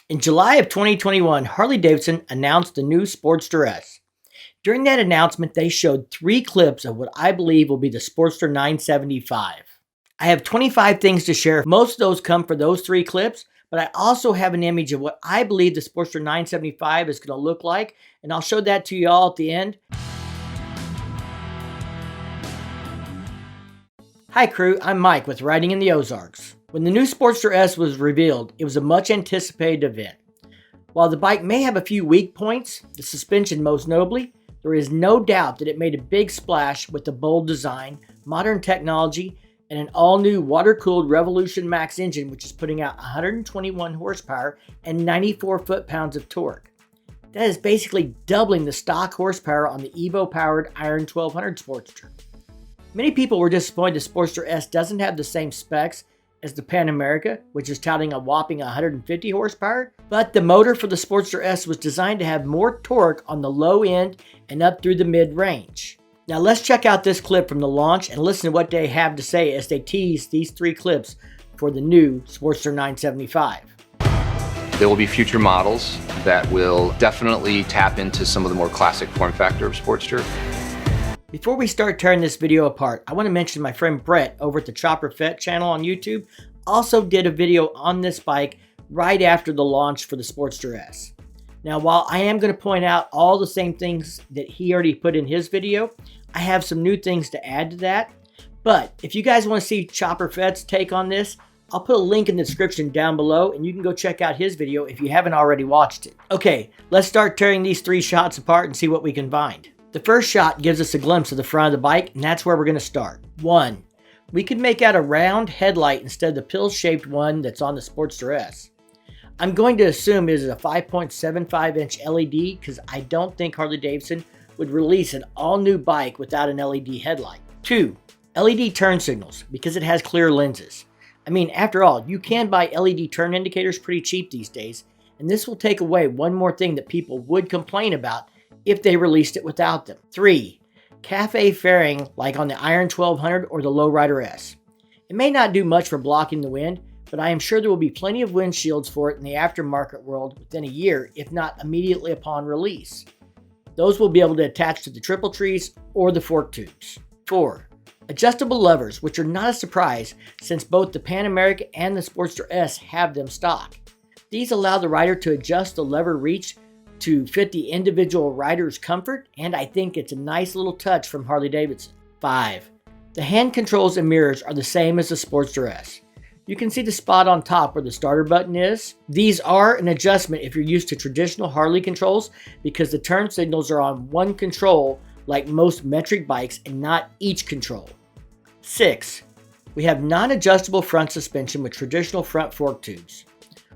In July of 2021, Harley Davidson announced the new Sportster S. During that announcement, they showed 3 clips of what I believe will be the Sportster 975. I have 25 things to share. Most of those come for those 3 clips, but I also have an image of what I believe the Sportster 975 is going to look like, and I'll show that to you all at the end. Hi crew, I'm Mike with Riding in the Ozarks. When the new Sportster S was revealed, it was a much anticipated event. While the bike may have a few weak points, the suspension most notably, there is no doubt that it made a big splash with the bold design, modern technology, and an all-new water-cooled Revolution Max engine which is putting out 121 horsepower and 94 foot-pounds of torque. That is basically doubling the stock horsepower on the Evo-powered Iron 1200 Sportster. Many people were disappointed the Sportster S doesn't have the same specs as the Pan America, which is touting a whopping 150 horsepower, but the motor for the Sportster S was designed to have more torque on the low end and up through the mid-range. Now let's check out this clip from the launch and listen to what they have to say as they tease these 3 clips for the new Sportster 975. There will be future models that will definitely tap into some of the more classic form factor of Sportster. Before we start tearing this video apart, I want to mention my friend Brett over at the Chopper Fett channel on YouTube also did a video on this bike right after the launch for the Sportster S. Now, while I am going to point out all the same things that he already put in his video, I have some new things to add to that. But if you guys want to see Chopper Fett's take on this, I'll put a link in the description down below and you can go check out his video if you haven't already watched it. Okay, let's start tearing these 3 shots apart and see what we can find. The first shot gives us a glimpse of the front of the bike, and that's where we're going to start. 1. We could make out a round headlight instead of the pill-shaped one that's on the Sportster S. I'm going to assume it is a 5.75-inch LED because I don't think Harley Davidson would release an all-new bike without an LED headlight. 2. LED turn signals because it has clear lenses. I mean, after all, you can buy LED turn indicators pretty cheap these days, and this will take away one more thing that people would complain about if they released it without them. 3. Cafe fairing like on the Iron 1200 or the Lowrider S. It may not do much for blocking the wind, but I am sure there will be plenty of windshields for it in the aftermarket world within a year, if not immediately upon release. Those will be able to attach to the triple trees or the fork tubes. 4. Adjustable levers, which are not a surprise since both the Pan America and the Sportster S have them stock. These allow the rider to adjust the lever reach to fit the individual rider's comfort, and I think it's a nice little touch from Harley Davidson. 5. The hand controls and mirrors are the same as the Sportster S. You can see the spot on top where the starter button is. These are an adjustment if you're used to traditional Harley controls because the turn signals are on one control like most metric bikes and not each control. 6. We have non-adjustable front suspension with traditional front fork tubes.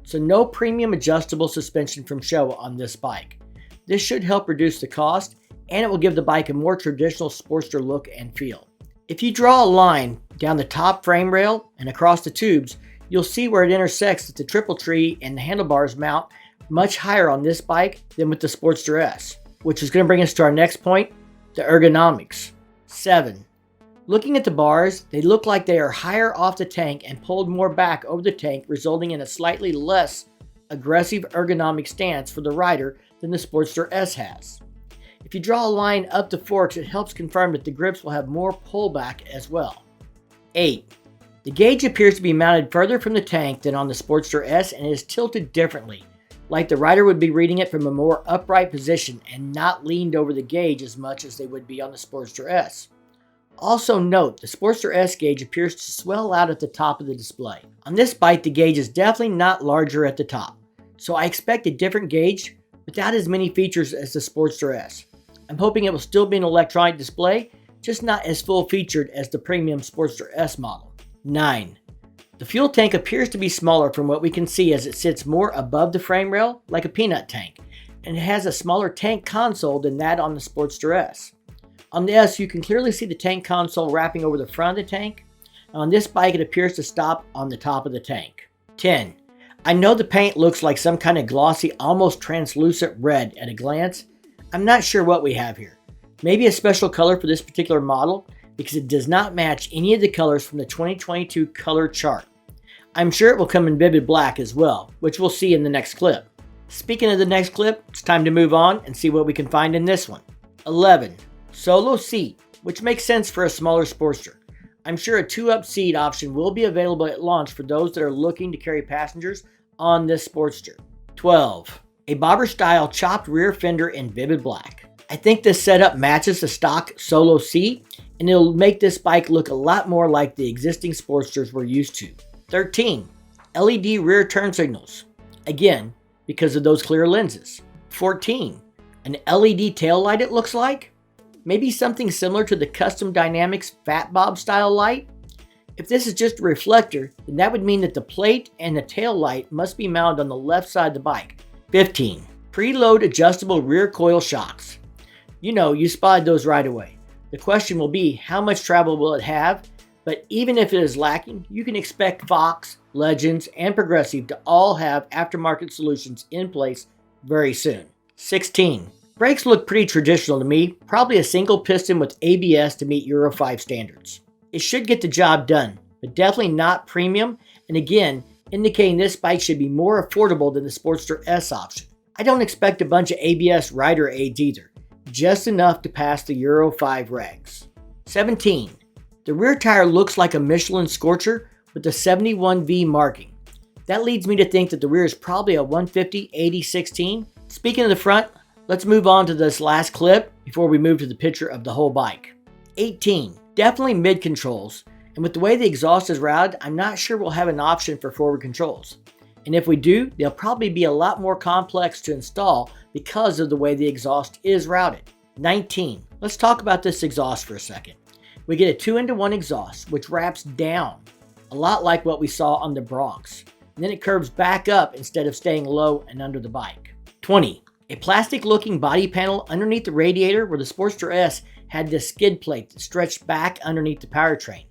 So no premium adjustable suspension from Showa on this bike. This should help reduce the cost and it will give the bike a more traditional Sportster look and feel. If you draw a line down the top frame rail and across the tubes, you'll see where it intersects that the triple tree and the handlebars mount much higher on this bike than with the Sportster S, which is going to bring us to our next point, the ergonomics. 7. Looking at the bars, they look like they are higher off the tank and pulled more back over the tank, resulting in a slightly less aggressive ergonomic stance for the rider than the Sportster S has. If you draw a line up the forks, it helps confirm that the grips will have more pullback as well. 8. The gauge appears to be mounted further from the tank than on the Sportster S and is tilted differently, like the rider would be reading it from a more upright position and not leaned over the gauge as much as they would be on the Sportster S. Also note, the Sportster S gauge appears to swell out at the top of the display. On this bike, the gauge is definitely not larger at the top, so I expect a different gauge without as many features as the Sportster S. I'm hoping it will still be an electronic display, just not as full featured as the premium Sportster S model. 9. The fuel tank appears to be smaller from what we can see as it sits more above the frame rail like a peanut tank, and it has a smaller tank console than that on the Sportster S. On the S, you can clearly see the tank console wrapping over the front of the tank. On this bike, it appears to stop on the top of the tank. 10. I know the paint looks like some kind of glossy, almost translucent red at a glance. I'm not sure what we have here. Maybe a special color for this particular model because it does not match any of the colors from the 2022 color chart. I'm sure it will come in vivid black as well, which we'll see in the next clip. Speaking of the next clip, it's time to move on and see what we can find in this one. 11. Solo seat, which makes sense for a smaller Sportster. I'm sure a 2-up seat option will be available at launch for those that are looking to carry passengers on this Sportster. 12. A bobber style chopped rear fender in vivid black. I think this setup matches the stock Solo seat, and it'll make this bike look a lot more like the existing Sportsters we're used to. 13. LED rear turn signals. Again, because of those clear lenses. 14. An LED tail light it looks like. Maybe something similar to the Custom Dynamics Fat Bob style light. If this is just a reflector, then that would mean that the plate and the tail light must be mounted on the left side of the bike. 15. Preload adjustable rear coil shocks. You know, you spotted those right away. The question will be, how much travel will it have? But even if it is lacking, you can expect Fox, Legends, and Progressive to all have aftermarket solutions in place very soon. 16. Brakes look pretty traditional to me, probably a single piston with ABS to meet Euro 5 standards. It should get the job done, but definitely not premium, and again, indicating this bike should be more affordable than the Sportster S option. I don't expect a bunch of ABS rider aids either, just enough to pass the Euro 5 regs. 17. The rear tire looks like a Michelin Scorcher with the 71V marking. That leads me to think that the rear is probably a 150/80/16. Speaking of the front, let's move on to this last clip before we move to the picture of the whole bike. 18. Definitely mid controls, and with the way the exhaust is routed, I'm not sure we'll have an option for forward controls. And if we do, they'll probably be a lot more complex to install because of the way the exhaust is routed. 19. Let's talk about this exhaust for a second. We get a 2-into-1 exhaust, which wraps down, a lot like what we saw on the Bronx. And then it curves back up instead of staying low and under the bike. 20. A plastic-looking body panel underneath the radiator where the Sportster S had this skid plate that stretched back underneath the powertrain.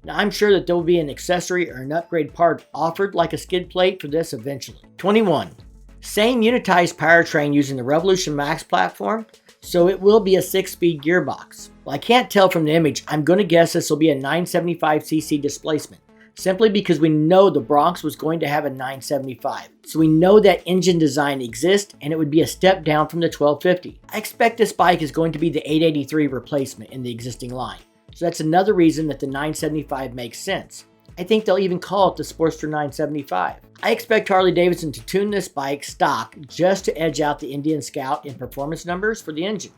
Now I'm sure that there will be an accessory or an upgrade part offered like a skid plate for this eventually. 21. Same unitized powertrain using the Revolution Max platform, so it will be a 6-speed gearbox. Well, I can't tell from the image. I'm going to guess this will be a 975cc displacement, simply because we know the Bronx was going to have a 975. So we know that engine design exists, and it would be a step down from the 1250. I expect this bike is going to be the 883 replacement in the existing line. So that's another reason that the 975 makes sense. I think they'll even call it the Sportster 975. I expect Harley Davidson to tune this bike stock just to edge out the Indian Scout in performance numbers for the engine,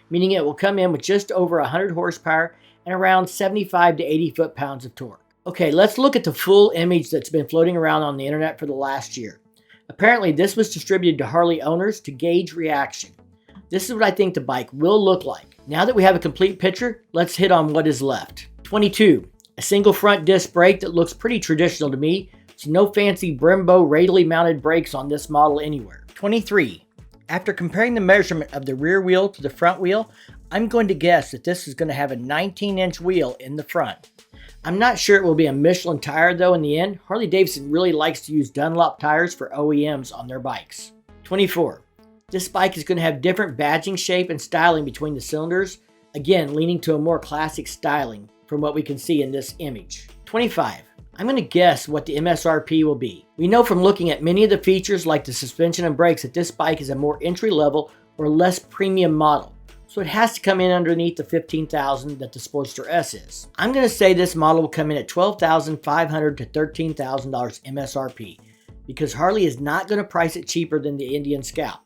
meaning it will come in with just over 100 horsepower and around 75 to 80 foot-pounds of torque. Okay, let's look at the full image that's been floating around on the internet for the last year. Apparently, this was distributed to Harley owners to gauge reaction. This is what I think the bike will look like. Now that we have a complete picture, let's hit on what is left. 22. A single front disc brake that looks pretty traditional to me, so no fancy Brembo radially mounted brakes on this model anywhere. 23. After comparing the measurement of the rear wheel to the front wheel, I'm going to guess that this is going to have a 19-inch wheel in the front. I'm not sure it will be a Michelin tire though in the end. Harley Davidson really likes to use Dunlop tires for OEMs on their bikes. 24. This bike is going to have different badging shape and styling between the cylinders, again leaning to a more classic styling from what we can see in this image. 25. I'm going to guess what the MSRP will be. We know from looking at many of the features like the suspension and brakes that this bike is a more entry-level or less premium model. So it has to come in underneath the $15,000 that the Sportster S is. I'm going to say this model will come in at $12,500 to $13,000 MSRP because Harley is not going to price it cheaper than the Indian Scout.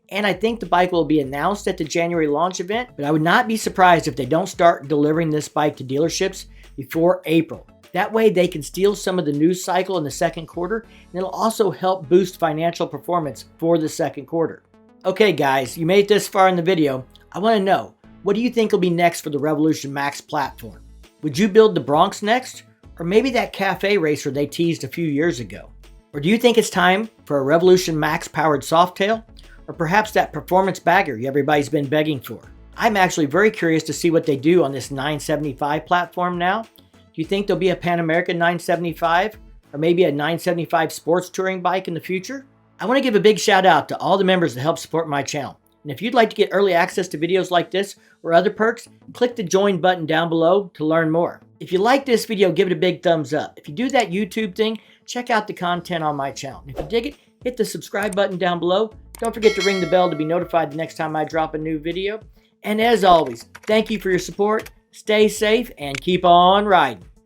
And I think the bike will be announced at the January launch event, but I would not be surprised if they don't start delivering this bike to dealerships before April. That way they can steal some of the news cycle in the second quarter, and it'll also help boost financial performance for the second quarter. Okay guys, you made it this far in the video. I want to know, what do you think will be next for the Revolution Max platform? Would you build the Bronx next? Or maybe that cafe racer they teased a few years ago? Or do you think it's time for a Revolution Max powered Softail? Or perhaps that performance bagger everybody's been begging for? I'm actually very curious to see what they do on this 975 platform now. Do you think there'll be a Pan American 975? Or maybe a 975 sports touring bike in the future? I want to give a big shout out to all the members that help support my channel. And if you'd like to get early access to videos like this or other perks, click the join button down below to learn more. If you like this video, give it a big thumbs up. If you do that YouTube thing, check out the content on my channel. And if you dig it, hit the subscribe button down below. Don't forget to ring the bell to be notified the next time I drop a new video. And as always, thank you for your support. Stay safe and keep on riding.